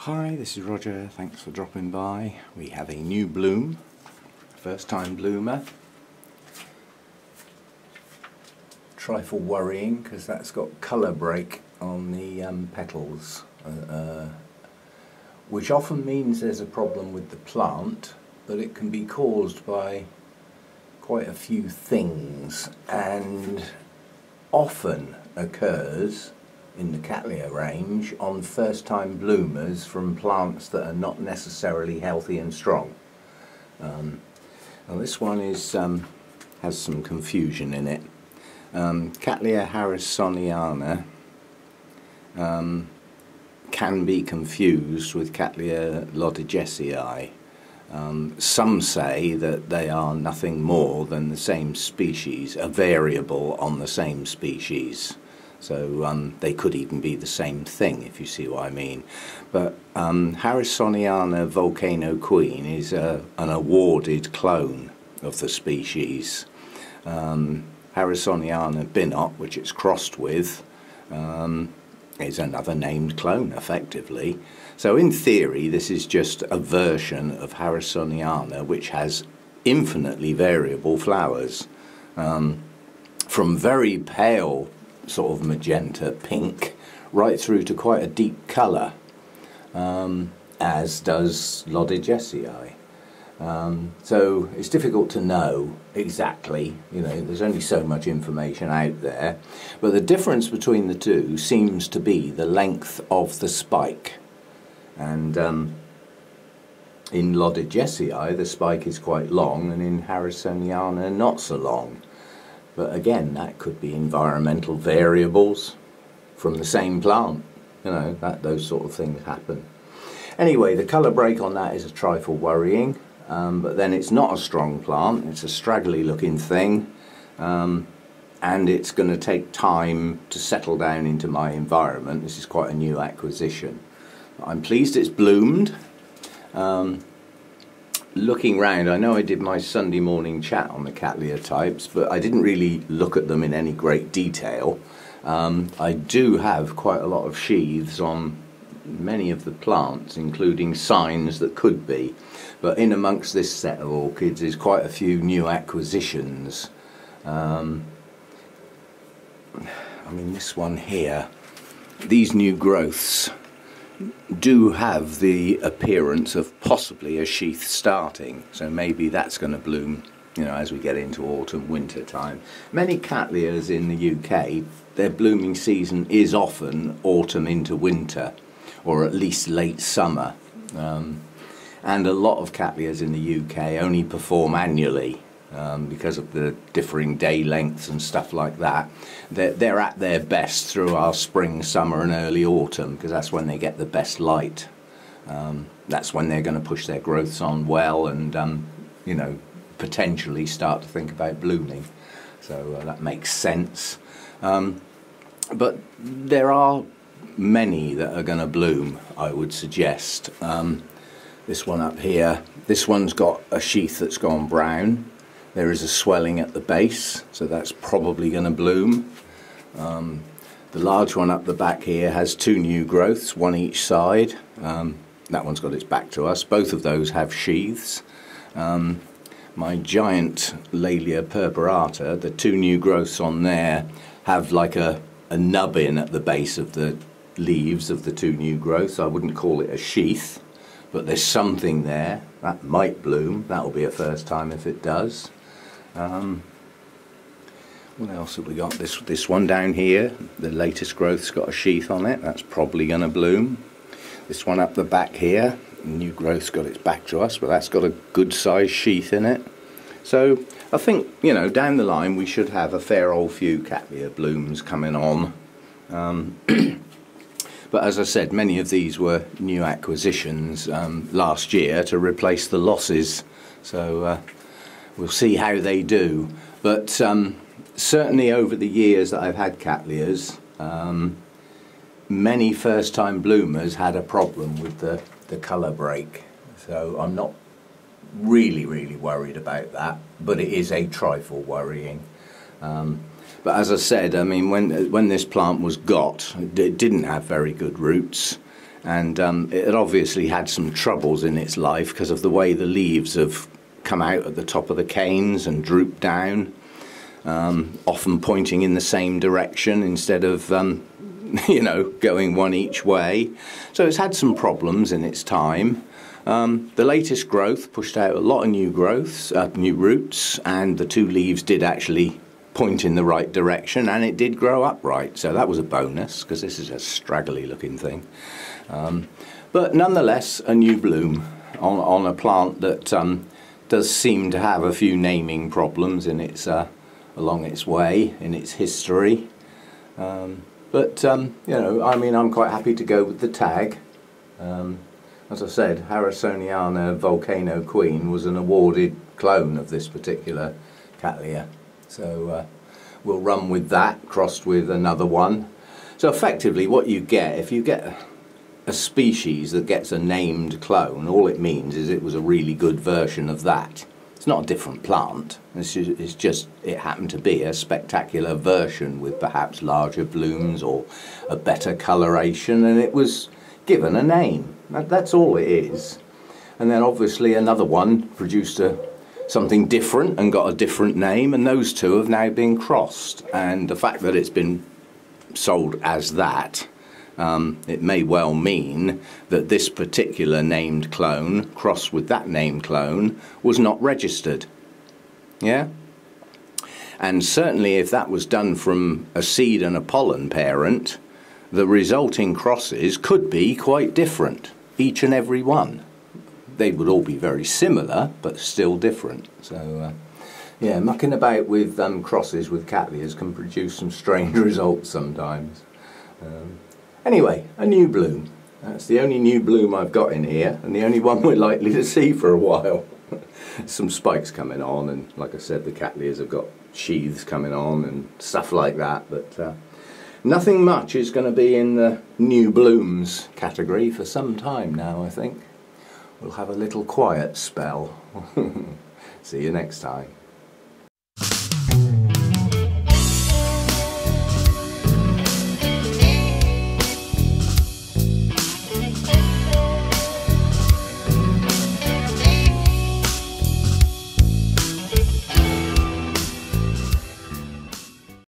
Hi, this is Roger, thanks for dropping by. We have a new bloom, first time bloomer. Trifle worrying because that's got colour break on the petals, which often means there's a problem with the plant, but it can be caused by quite a few things and often occurs in the Cattleya range on first time bloomers from plants that are not necessarily healthy and strong. Well, this one is has some confusion in it. Cattleya harrisoniana can be confused with Cattleya loddigesii. Some say that they are nothing more than the same species, a variable on the same species. So they could even be the same thing, if you see what I mean. But Harrisoniana volcano queen is an awarded clone of the species. Harrisoniana binot, which it's crossed with, is another named clone, effectively. So in theory, this is just a version of Harrisoniana which has infinitely variable flowers, from very pale sort of magenta pink right through to quite a deep colour, as does loddigesii. So it's difficult to know exactly, you know, there's only so much information out there, but the difference between the two seems to be the length of the spike. And in loddigesii the spike is quite long, and in harrisoniana not so long. But again, that could be environmental variables from the same plant. You know, those sort of things happen. Anyway, the colour break on that is a trifle worrying, but then it's not a strong plant. It's a straggly looking thing, and it's going to take time to settle down into my environment. This is quite a new acquisition. I'm pleased it's bloomed. Looking round, I know I did my Sunday morning chat on the Cattleya types, but I didn't really look at them in any great detail. I do have quite a lot of sheaths on many of the plants, including signs that could be. But in amongst this set of orchids is quite a few new acquisitions. I mean, this one here, these new growths do have the appearance of possibly a sheath starting, so maybe that's going to bloom, you know, as we get into autumn winter time. Many Cattleyas in the UK, their blooming season is often autumn into winter, or at least late summer, and a lot of Cattleyas in the UK only perform annually because of the differing day lengths and stuff like that. They're at their best through our spring, summer and early autumn, because that's when they get the best light. That's when they're going to push their growths on well and, you know, potentially start to think about blooming. So that makes sense. But there are many that are going to bloom, I would suggest. This one up here, this one's got a sheath that's gone brown. There is a swelling at the base, so that's probably going to bloom. The large one up the back here has two new growths, one each side. That one's got its back to us. Both of those have sheaths. My giant Laelia purpurata, the two new growths on there have like a nubbin at the base of the leaves of the two new growths. I wouldn't call it a sheath, but there's something there. That might bloom. That'll be a first time if it does. What else have we got? This one down here, the latest growth's got a sheath on it. That's probably going to bloom. This one up the back here, the new growth's got its back to us, but that's got a good sized sheath in it. So I think, you know, down the line we should have a fair old few Cattleya blooms coming on. But as I said, many of these were new acquisitions last year to replace the losses. So we'll see how they do. But certainly over the years that I've had Cattleyas, many first-time bloomers had a problem with the colour break. So I'm not really worried about that, but it is a trifle worrying. But as I said, I mean, when this plant was got, it didn't have very good roots, and it had obviously had some troubles in its life because of the way the leaves have come out at the top of the canes and drooped down, often pointing in the same direction instead of you know, going one each way. So it's had some problems in its time. The latest growth pushed out a lot of new growths, new roots, and the 2 leaves did actually point in the right direction, and it did grow upright, so that was a bonus, because this is a straggly looking thing. But nonetheless, a new bloom on a plant that does seem to have a few naming problems in its along its way in its history. But you know, I mean, I'm quite happy to go with the tag. As I said, Harrisoniana Volcano Queen was an awarded clone of this particular Cattleya. So we'll run with that, crossed with another one. So effectively what you get, if you get a species that gets a named clone, all it means is it was a really good version of that. It's not a different plant, it's just it happened to be a spectacular version with perhaps larger blooms or a better coloration, and it was given a name. That's all it is. And then obviously another one produced something different and got a different name, and those 2 have now been crossed. And the fact that it's been sold as that, it may well mean that this particular named clone crossed with that named clone was not registered. Yeah? And certainly if that was done from a seed and a pollen parent, the resulting crosses could be quite different, each and every one. They would all be very similar, but still different. So yeah, mucking about with crosses with Cattleyas can produce some strange results sometimes. Anyway, a new bloom. That's the only new bloom I've got in here, and the only one we're likely to see for a while. Some spikes coming on, and like I said, the Cattleyas have got sheaths coming on and stuff like that, but nothing much is going to be in the new blooms category for some time now, I think. We'll have a little quiet spell. See you next time.